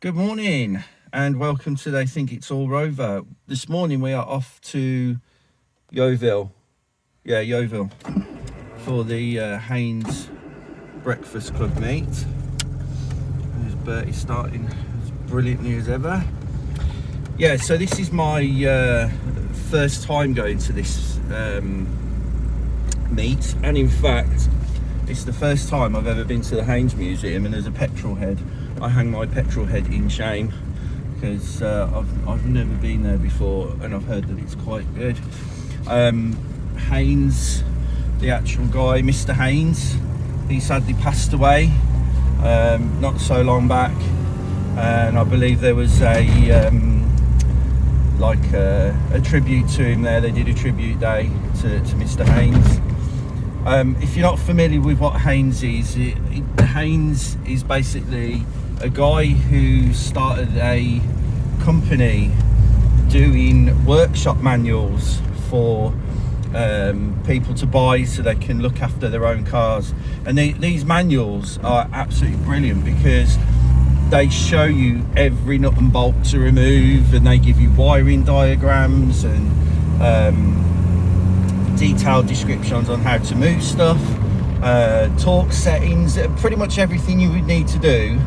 Good morning and welcome to They Think It's All Rover. This morning we are off to Yeovil, for the Haynes Breakfast Club meet. There's Bertie starting as brilliantly as ever. Yeah, so this is my first time going to this meet, and in fact it's the first time I've ever been to the Haynes Museum, and as a petrol head I hang my petrol head in shame because I've never been there before and I've heard that it's quite good. Haynes, the actual guy, Mr. Haynes, he sadly passed away not so long back, and I believe there was a tribute to him there. They did a tribute day to Mr. Haynes. If you're not familiar with what Haynes is, Haynes is basically a guy who started a company doing workshop manuals for people to buy so they can look after their own cars. And these manuals are absolutely brilliant because they show you every nut and bolt to remove, and they give you wiring diagrams and detailed descriptions on how to move stuff, torque settings, pretty much everything you would need to do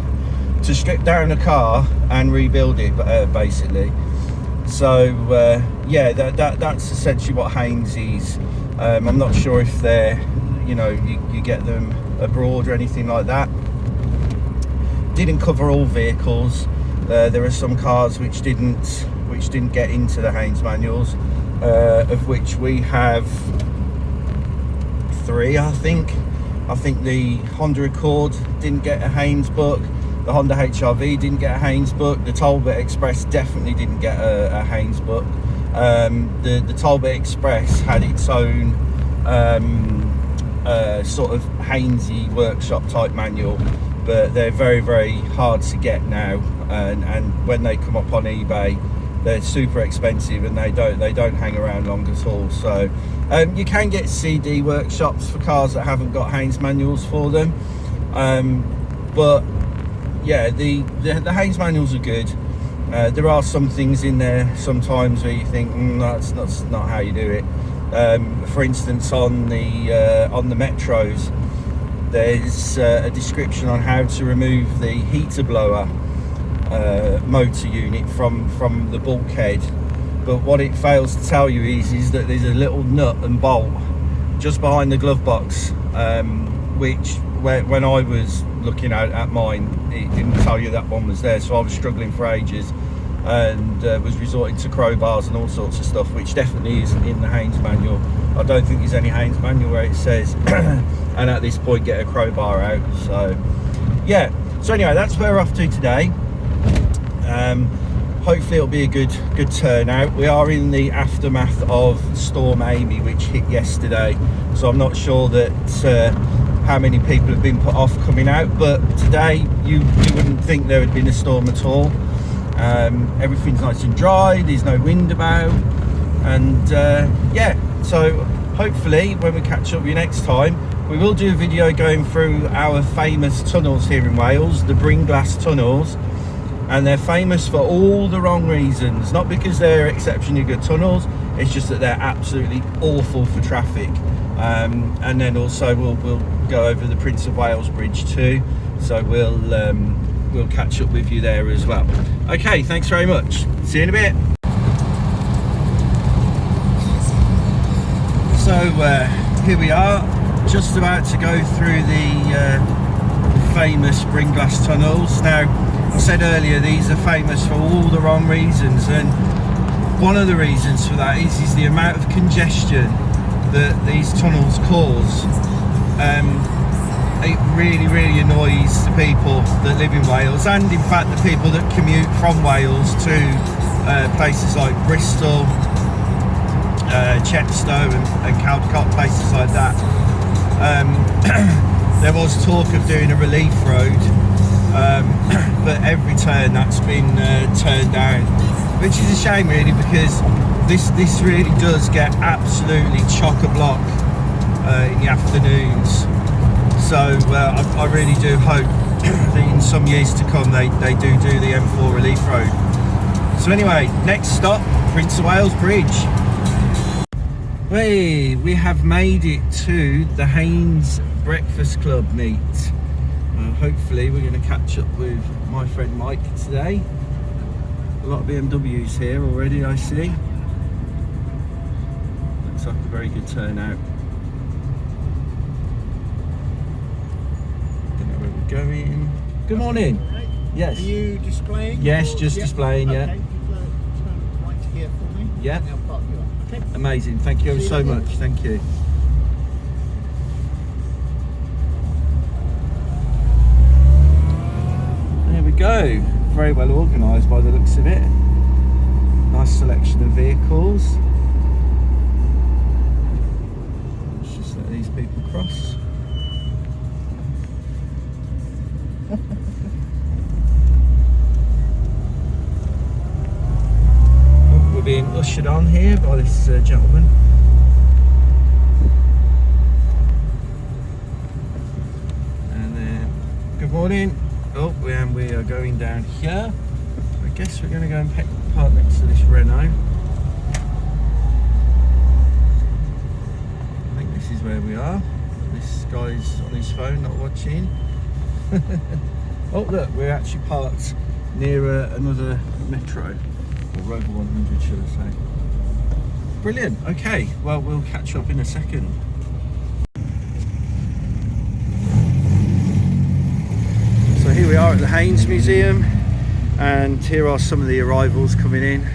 to strip down a car and rebuild it, basically. So yeah, that's essentially what Haynes is. I'm not sure if they're, you get them abroad or anything like that. Didn't cover all vehicles. There are some cars which didn't get into the Haynes manuals, of which we have 3, I think. I think the Honda Accord didn't get a Haynes book. The Honda HR-V didn't get a Haynes book. The Talbot Express definitely didn't get a Haynes book. The Talbot Express had its own sort of Haynesy workshop type manual, but they're very, very hard to get now. And when they come up on eBay, they're super expensive and they don't hang around long at all. So you can get CD workshops for cars that haven't got Haynes manuals for them, but yeah, the Haynes manuals are good. There are some things in there sometimes where you think that's not how you do it. For instance, on the Metros, there's a description on how to remove the heater blower motor unit from the bulkhead, but what it fails to tell you is that there's a little nut and bolt just behind the glove box, which when I was looking at mine, it didn't tell you that one was there, so I was struggling for ages and was resorting to crowbars and all sorts of stuff, which definitely isn't in the Haynes manual. I don't think there's any Haynes manual where it says and at this point get a crowbar out. So yeah, so anyway, that's where we're off to today. Hopefully it'll be a good turnout. We are in the aftermath of Storm Amy, which hit yesterday, so I'm not sure that how many people have been put off coming out, but today you wouldn't think there had been a storm at all. Everything's nice and dry, there's no wind about, and yeah, so hopefully when we catch up with you next time, we will do a video going through our famous tunnels here in Wales, the Bringlass tunnels. And they're famous for all the wrong reasons, not because they're exceptionally good tunnels, it's just that they're absolutely awful for traffic. And then also we'll go over the Prince of Wales Bridge too, so we'll catch up with you there as well. Okay, thanks very much, see you in a bit. So here we are, just about to go through the famous Bringlass tunnels. Now, I said earlier, these are famous for all the wrong reasons, and one of the reasons for that is the amount of congestion that these tunnels cause. It really annoys the people that live in Wales, and in fact the people that commute from Wales to places like Bristol, Chepstow and Caldecott, places like that. There was talk of doing a relief road, but every turn that's been turned down, which is a shame really, because this really does get absolutely chock-a-block in the afternoons. So I really do hope I think in some years to come they do the M4 Relief Road. So anyway, next stop, Prince of Wales Bridge. We have made it to the Haynes Breakfast Club meet. Hopefully we're going to catch up with my friend Mike today. A lot of BMWs here already, I see. Looks like a very good turnout. Don't know where we're going. Good morning. Yes. Are you displaying? Yes, just displaying, yeah. Okay, turn right here for me. Yeah. I'll park you up. Okay. Amazing, thank you ever so much, thank you. There we go, very well organised by the looks of it. Nice selection of vehicles. Let's just let these people cross. We're being ushered on here by this gentleman. And then, good morning. Oh, we are going down here. I guess we're going to go and park next to this Renault. I think this is where we are. This guy's on his phone, not watching. Oh look, we're actually parked near another metro. Or Rover 100, should I say. Brilliant, okay, well we'll catch up in a second. So here we are at the Haynes Museum, and here are some of the arrivals coming in.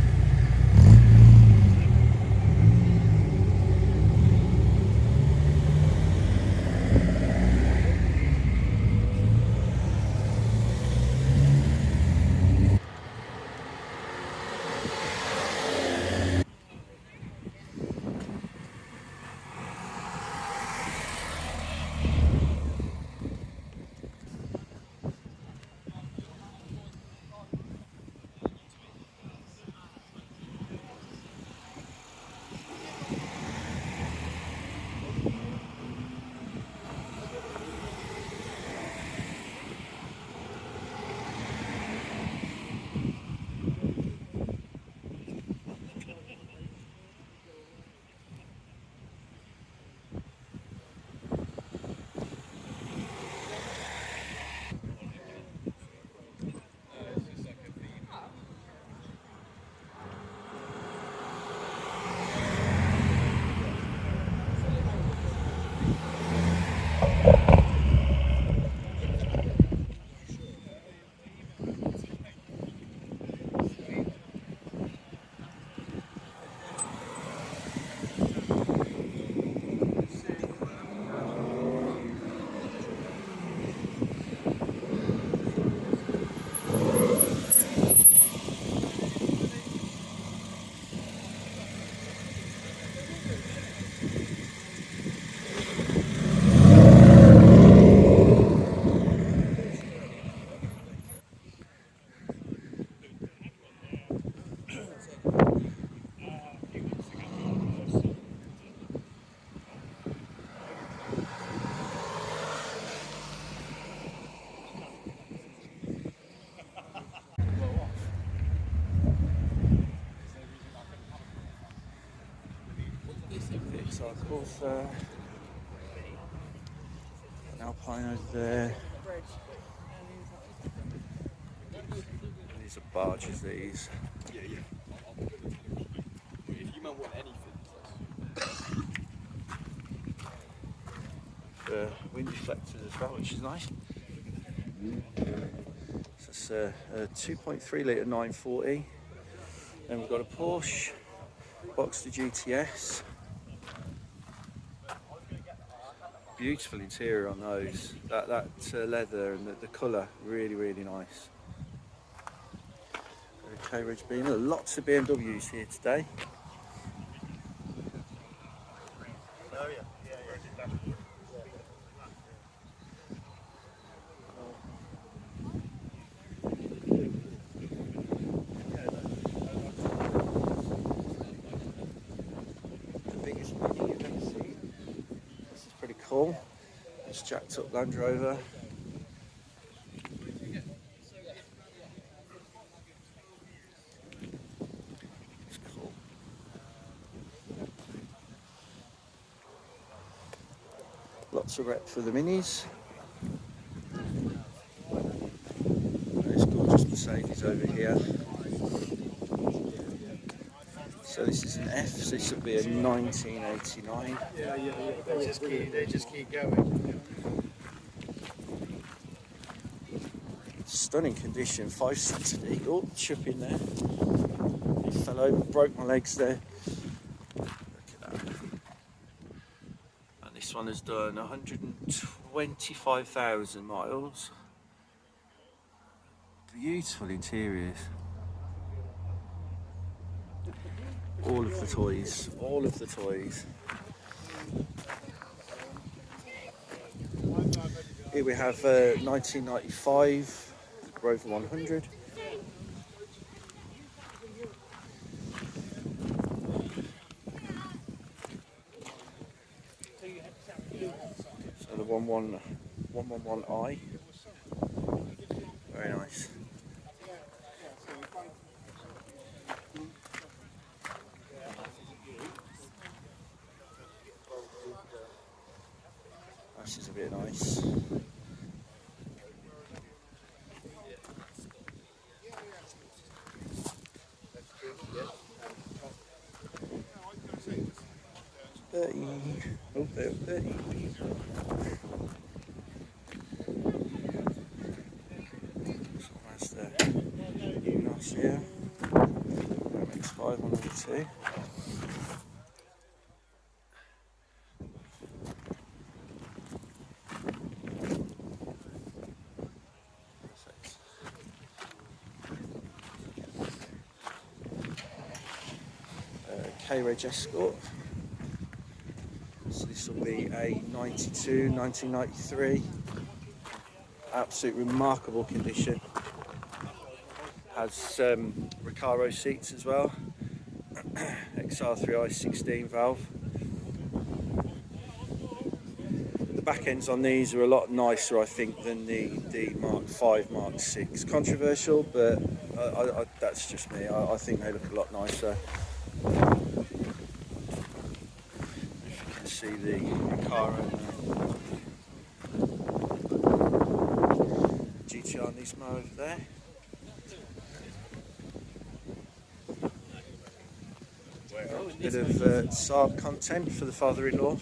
Cycles, an Alpine over there. These are barges, these. Yeah. If you man want anything. The wind deflectors as well, which is nice. So it's a 2.3 litre 940. Then we've got a Porsche Boxster GTS. Beautiful interior on those. That leather and the colour, really nice. K-Ridge Beemer, lots of BMWs here today. Oh yeah. The biggest menu you've ever seen. This is pretty cool. It's jacked up Land Rover. lots of rep for the minis. There's gorgeous Mercedes over here. So this is an F, so this will be a 1989. Yeah. They just keep going. Stunning condition, 560. Oh, chip in there. It fell over, broke my legs there. Look at that. And this one has done 125,000 miles. Beautiful interiors. All of the toys, all of the toys. Here we have 1995 Rover 100. So the 111i. Very nice. This is a bit nice. Oh, there, 30. So that's the Unos here. MX5 102. K-Reg Escort. So this will be a 92, 1993. Absolute remarkable condition. Has Recaro seats as well. XR3i 16 valve. The back ends on these are a lot nicer, I think, than the Mark 5, Mark 6. Controversial, but that's just me. I think they look a lot nicer. See the Recaro GTR Nismo over there. Bit of Saab content for the father-in-law.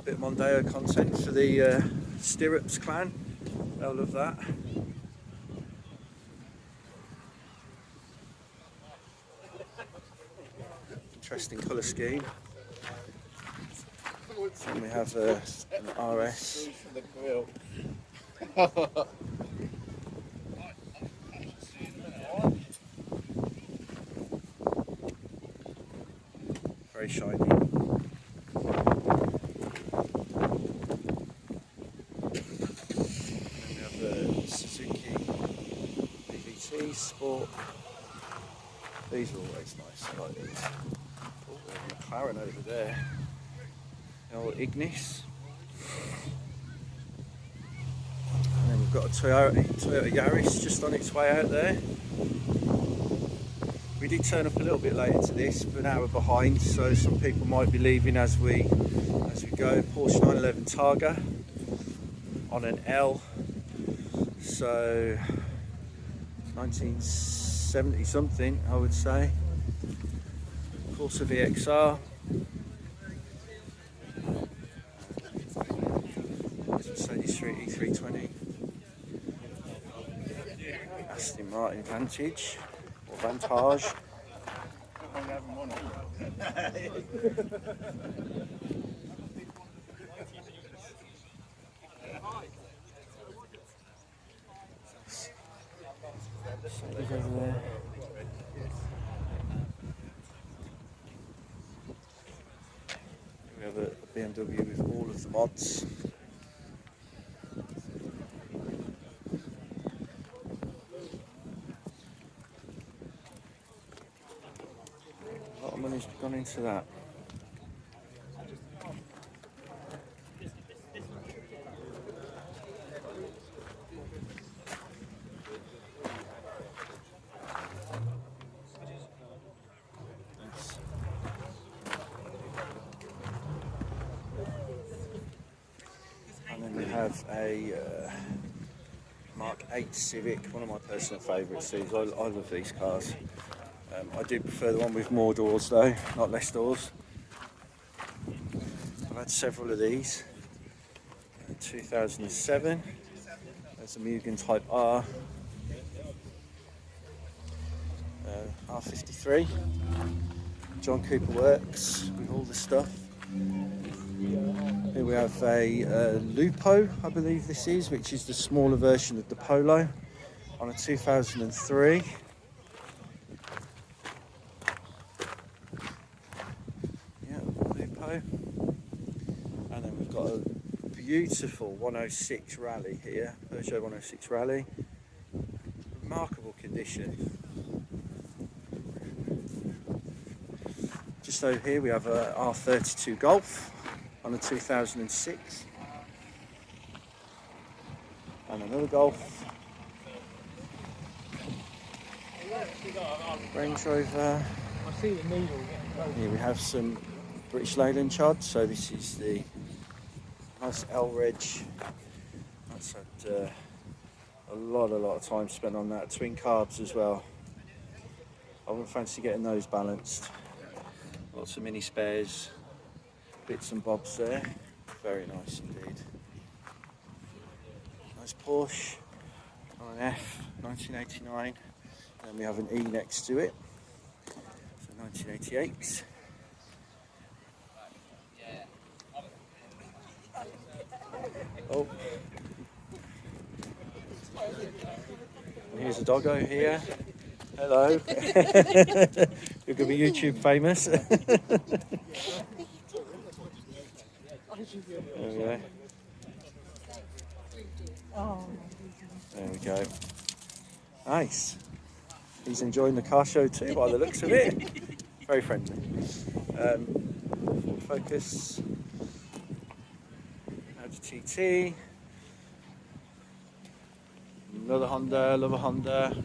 Bit of Mondeo content for the Stirrups clan. They'll love that. Interesting colour scheme. And we have an RS. Very shiny. Suzuki BVT Sport. These are always nice. I like these. Oh, there's a McLaren over there. The old Ignis. And then we've got a Toyota Yaris just on its way out there. We did turn up a little bit later to this, but now we're behind, so some people might be leaving as we go. Porsche 911 Targa on an L. So 1970 something, I would say. Corsa VXR. Mercedes Street E320. Aston Martin Vantage or Vantage. Something over there. We have a BMW with all of the mods. A lot of money's gone into that. have a Mark 8 Civic, one of my personal favourites. I love these cars. I do prefer the one with more doors though, not less doors. I've had several of these. 2007, there's a Mugen Type R. R53. John Cooper Works with all the stuff. Here we have a Lupo, I believe this is, which is the smaller version of the Polo, on a 2003. Yeah, Lupo. And then we've got a beautiful 106 Rally here, Peugeot 106 Rally. Remarkable condition. Just over here we have a R32 Golf on a 2006. And another Golf. Range Rover. Here we have some British Leyland Chod. So this is the nice L-Reg. That's had a lot of time spent on that. Twin carbs as well. I wouldn't fancy getting those balanced. Lots of mini spares, bits and bobs there. Very nice indeed. Nice Porsche on an F, 1989. And then we have an E next to it. So 1988. Oh. And here's a doggo here. Hello. You're going to be YouTube famous. There we go. There we go. Nice. He's enjoying the car show too by the looks of it. Very friendly. Ford Focus. Audi TT. Another Honda, love a Honda.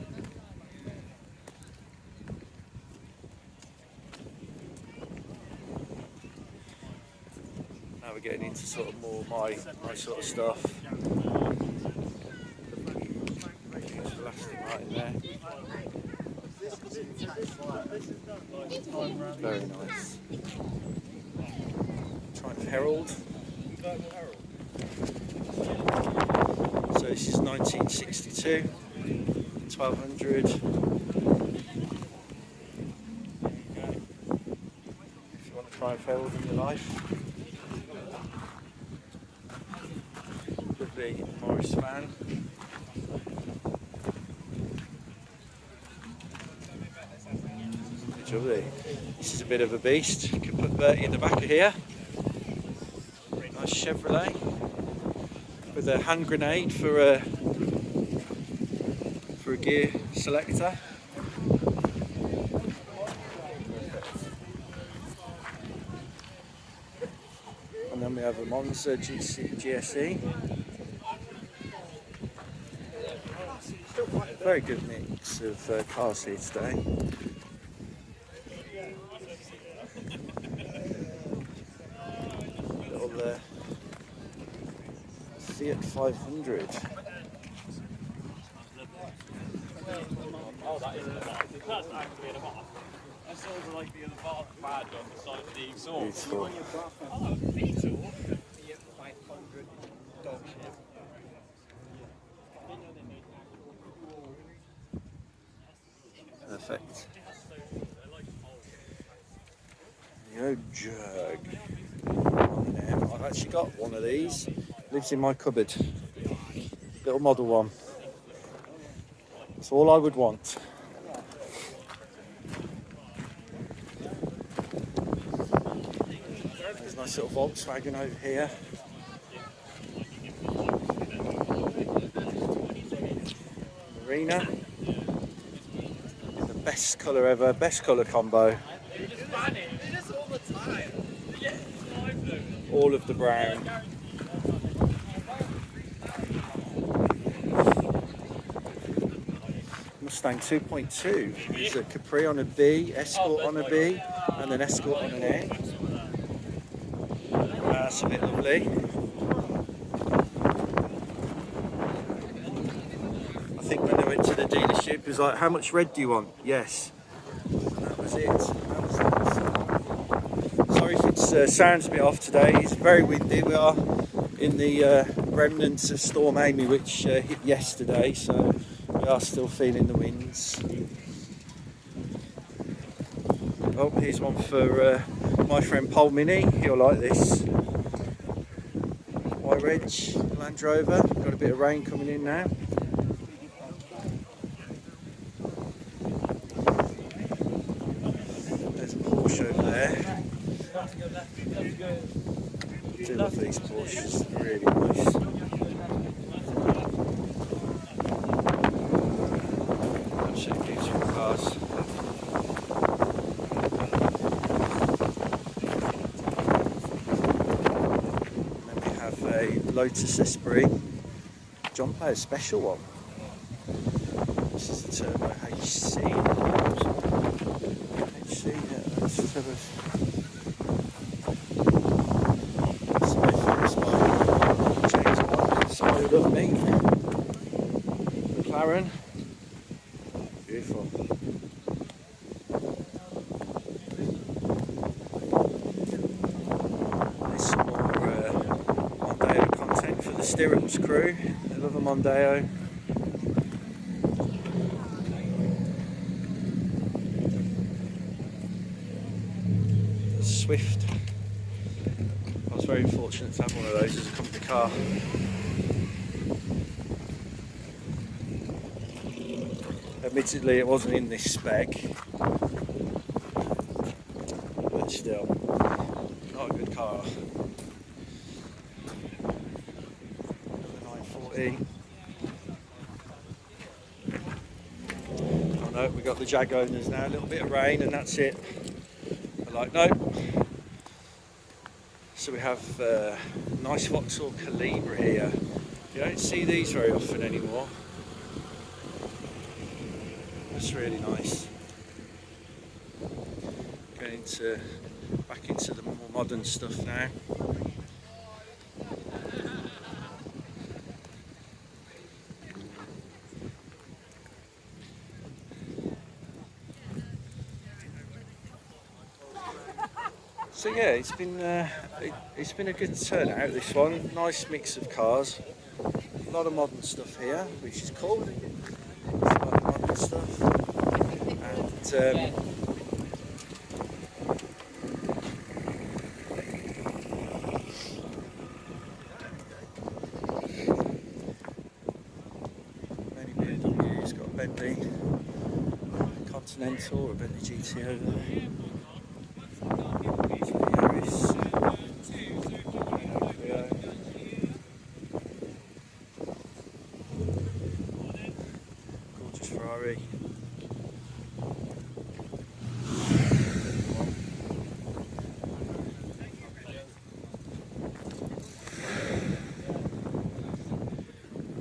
Now we're getting into sort of more my sort of stuff. There's the last thing right in there. Very nice. Triumph Herald. So this is 1962, 1200. If you want to try and Herald in your life. Lovely Morris van. Lovely. This is a bit of a beast. You can put Bertie in the back of here. Nice Chevrolet with a hand grenade for a gear selector. And then we have a Monza GSE. Very good mix of cars here today. Little Fiat 500. Oh, that isn't a box. That's actually in a box. That's sort of like the other box badge on the side of the exhaust. Beautiful. Oh, Beetle. Fiat 500 dog shit. Perfect. Yo, jug. I've actually got one of these. Lives in my cupboard. Little model one. That's all I would want. There's a nice little Volkswagen over here. Marina. The best colour ever, best colour combo. All of the brown. Mustang 2.2. There's a Capri on a B, Escort on a B, and an Escort on an A. That's a bit lovely. think when they went to the dealership, it was like, how much red do you want? Yes. And that was it. That was it. Sorry if it sounds a bit off today. It's very windy. We are in the remnants of Storm Amy, which hit yesterday, so we are still feeling the winds. Oh, here's one for my friend Paul Mini. He'll like this. White Reg Land Rover. Got a bit of rain coming in now. There's a Porsche over there. I do love these Porsches, they're really nice. Absolutely beautiful cars. And then we have a Lotus Esprit John Player Special one. This is the Turbo HC. Yeah, that's Turbo. Love me. McLaren. Beautiful. There's some more Mondeo content for the Stirrups crew. They love a Mondeo. Swift. I was very fortunate to have one of those as a company car. Admittedly, it wasn't in this spec, but still, not a good car. Another 940. Oh no, we got the Jag owners now. A little bit of rain, and that's it. They're like, nope. So we have nice Vauxhall Calibra here. You don't see these very often anymore. That's really nice. Going back into the more modern stuff now. So yeah, it's been a good turnout, this one. Nice mix of cars. A lot of modern stuff here, which is cool. A lot of modern stuff. And many BMWs, got a Bentley Continental or a Bentley GT over there. Gorgeous Ferrari.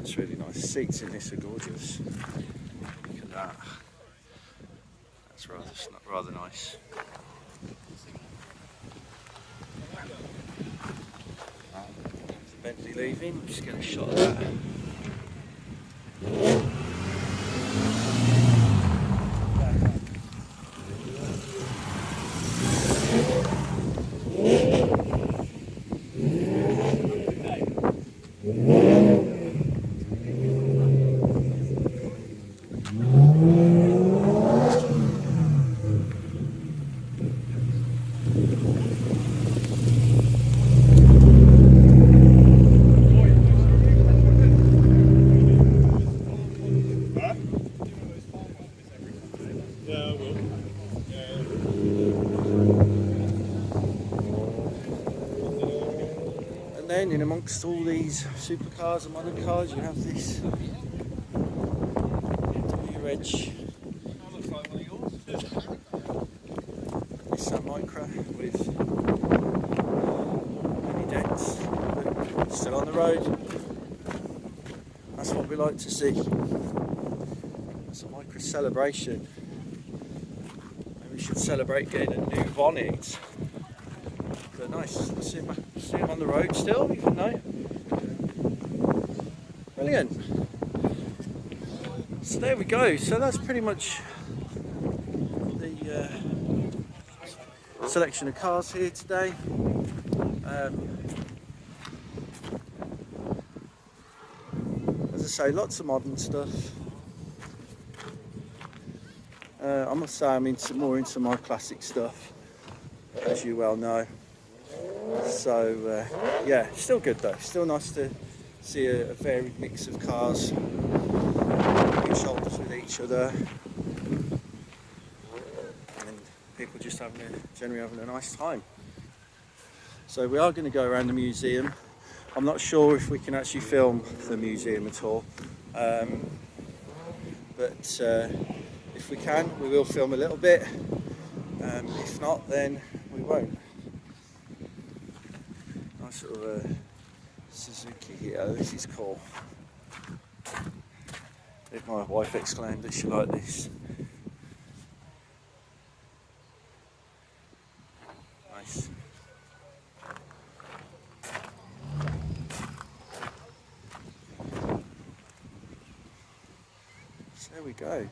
It's really nice. The seats in this are gorgeous. Look at that. That's rather nice. The Bentley leaving. Just get a shot of that. And then in amongst all these supercars and modern cars, you have this W-Reg Nissan Micra with many dents, but still on the road. That's what we like to see. It's a Micra celebration. Maybe we should celebrate getting a new bonnet. They're nice. See them on the road still, even though. Brilliant. So there we go. So that's pretty much the selection of cars here today. As I say, lots of modern stuff. I must say I'm more into my classic stuff, as you well know. So yeah, still good though. Still nice to see a varied mix of cars rubbing shoulders with each other, and people just generally having a nice time. So we are going to go around the museum. I'm not sure if we can actually film the museum at all, but if we can, we will film a little bit. If not, then we won't. Nice sort of Suzuki here. This is cool. If my wife exclaimed that she liked this. Nice. So there we go.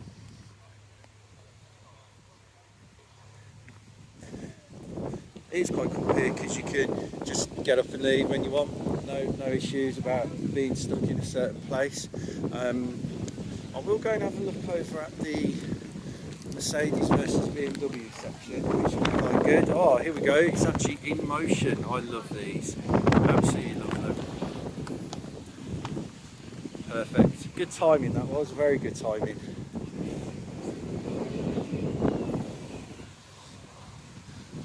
It is quite cool here because you can just get up and leave when you want. No issues about being stuck in a certain place. I will go and have a look over at the Mercedes versus BMW section, which will be quite good. Oh, here we go. It's actually in motion. I love these. Absolutely love them. Perfect. Good timing that was. Very good timing.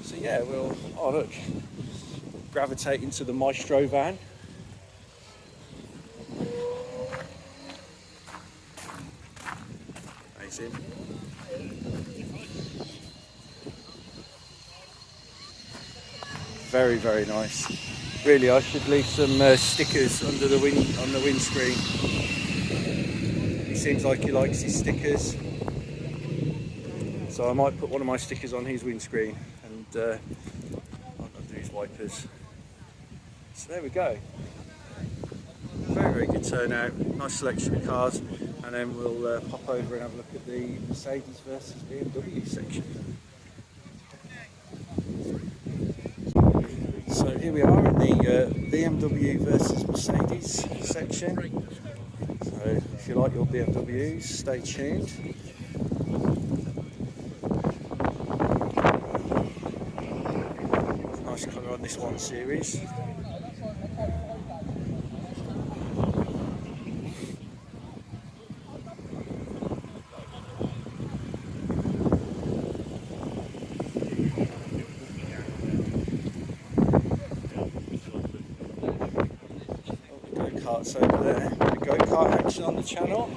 So yeah, we'll. Oh look. Gravitate into the Maestro van. Amazing. Very, very nice. Really, I should leave some stickers under the on the windscreen. He seems like he likes his stickers, so I might put one of my stickers on his windscreen, and I'll do his wipers. So there we go. Very, very good turnout. Nice selection of cars, and then we'll pop over and have a look at the Mercedes versus BMW section. So here we are in the BMW versus Mercedes section. So if you like your BMWs, stay tuned. Nice colour on this 1 Series. Go-karts over there. Go-kart action on the channel.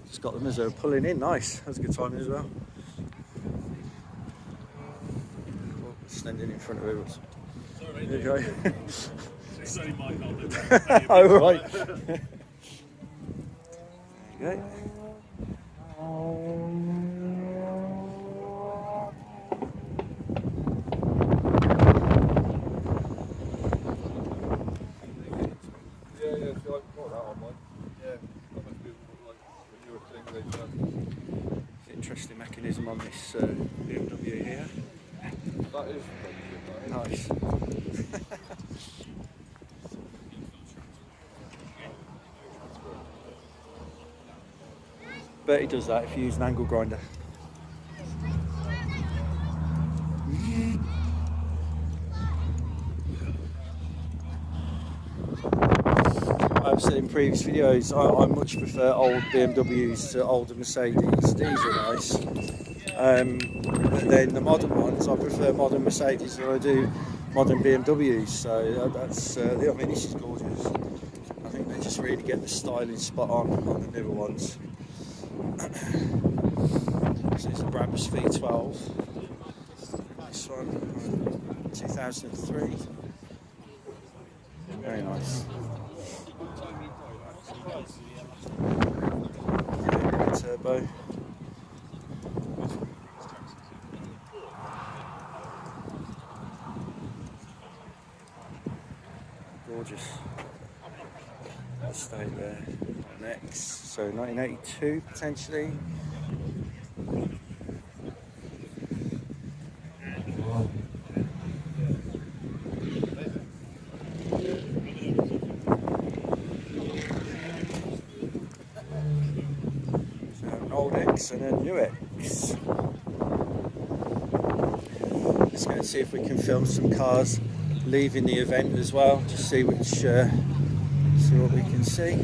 Just got them as they were pulling in. Nice. That was a good timing as well. Oh, standing in front of it. Sorry, There you go. it's only my helmet. Oh, right. There you go. Interesting mechanism on this BMW here. That is Nice. Bet he does that if you use an angle grinder. I've said in previous videos, I much prefer old BMWs to older Mercedes. These are nice. But then the modern ones, I prefer modern Mercedes than I do modern BMWs. So that's, I mean, this is gorgeous. I think they just really get the styling spot on the newer ones. So it's a Brabus V12. This one, 2003. Very nice. Turbo. we'll just stay there next. So 1982 potentially. So an old X and a new X. Let's go and see if we can film some cars leaving the event as well. Just see which, see what we can see.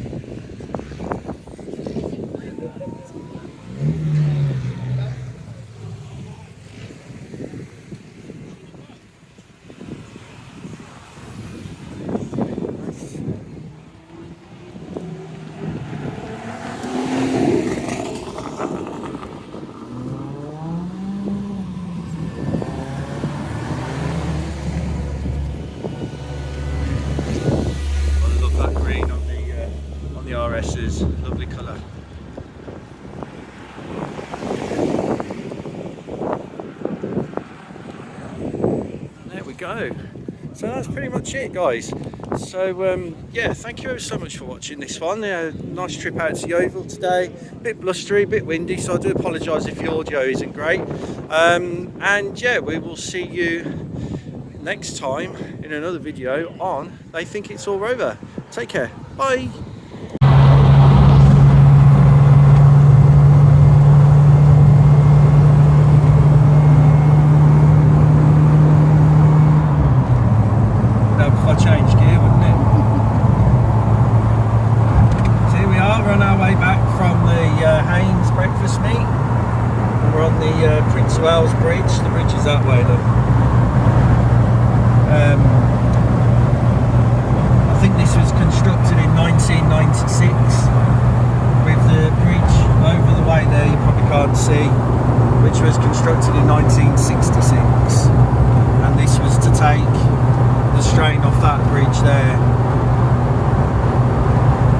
RS's, lovely colour. There we go. So that's pretty much it, guys. So yeah, thank you ever so much for watching this one. Nice trip out to Yeovil today. A bit blustery, a bit windy, so I do apologise if the audio isn't great. And yeah, we will see you next time in another video on They Think It's All Over. Take care. Bye. Change gear, wouldn't it? So here we are, we're on our way back from the Haynes breakfast meet. We're on the Prince of Wales Bridge. The bridge is that way, look. I think this was constructed in 1996 with the bridge over the way there, you probably can't see, which was constructed in 1966, and this was to take the strain off that bridge there.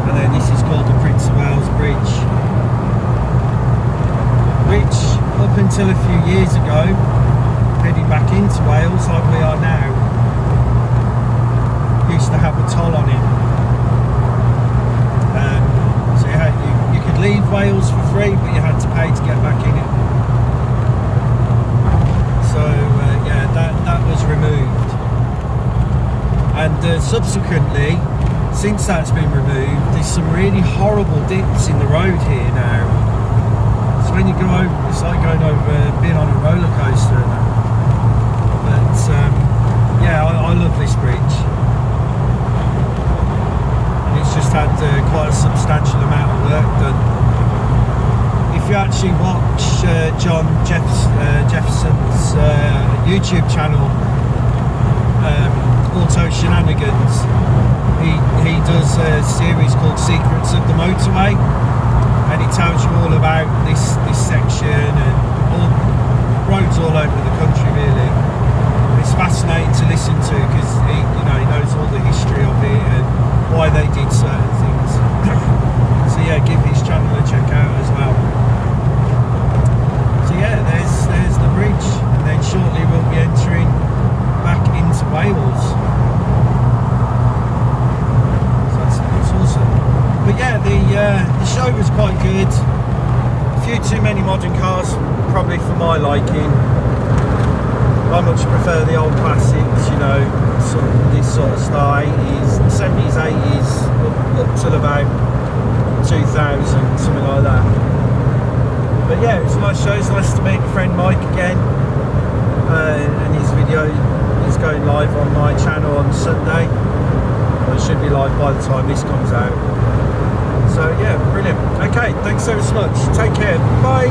And then this is called the Prince of Wales Bridge, which up until a few years ago, heading back into Wales like we are now, used to have a toll on it. So you could leave Wales for free, but you had to pay to get back in it. So yeah, that was removed. And subsequently, since that's been removed, there's some really horrible dips in the road here now. So when you go over, it's like going over, being on a roller coaster and that. But yeah, I love this bridge. And it's just had quite a substantial amount of work done. If you actually watch John Jefferson's YouTube channel, Auto Shenanigans, he does a series called Secrets of the Motorway, and he tells you all about this section and all roads all over the country really. It's fascinating to listen to because he knows all the history of it and why they did certain things. So yeah, give his channel a check out as well. So yeah, there's the bridge, and then shortly we'll be entering back into Wales. So that's awesome. But yeah, the show was quite good. A few too many modern cars, probably for my liking. I much prefer the old classics, this sort of style, 80s, 70s, 80s, up till about 2000, something like that. But yeah, it was a nice show. It's nice to meet my friend Mike again, and his video is going live on my channel on Sunday. Well, it should be live by the time this comes out. So yeah, brilliant. Okay, thanks so much. Take care. Bye.